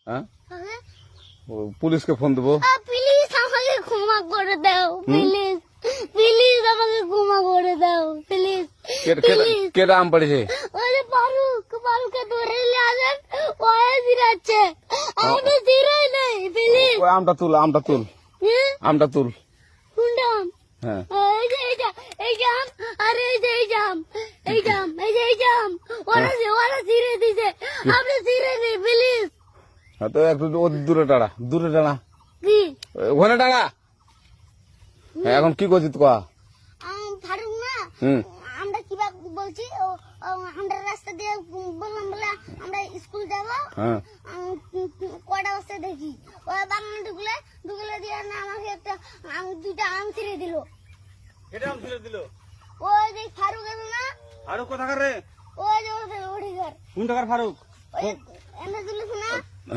হ্যাঁ পুলিশকে ফোন দেবো। প্লিজ আমাকে ক্ষমা করে দাও, প্লিজ প্লিজ আমাকে ক্ষমা করে দাও, প্লিজ। কেটা আম পড়েছে? ওই যে ফারুককে ধরে নিয়ে আসেন, ওয়ে জিরাচ্ছে, আমি তো জিরাই নাই, প্লিজ। ওই আমটা তুল আমটা তুল। কোনটা আম? হ্যাঁ এই যে আম, আরে এই যে আম, এই যে আম, ওরা জিরে দিছে, আপনি জিরে নেই, প্লিজ। তো একটু দূরে টাড়া কি ওখানে টাড়া। এখন কি করছিস তো? ফারুক না, হুম আমরা কিভাবে বলছি, আমরা রাস্তা দিয়ে বললাম বলে আমরা স্কুল যাবো, হ্যাঁ কটা বস্তা দেখি ওই বাগানে ঢুকলে দিয়ে না আমাকে দুইটা আম ছিঁড়ে দিল। কেটে আম ছিঁড়ে দিল? ওই যে ফারুক এলো না, ফারুক কোথাকার রে? ওই যে ওদের ওড়িঘর, কোন টাকার ফারুক? ওই এনে দিল না,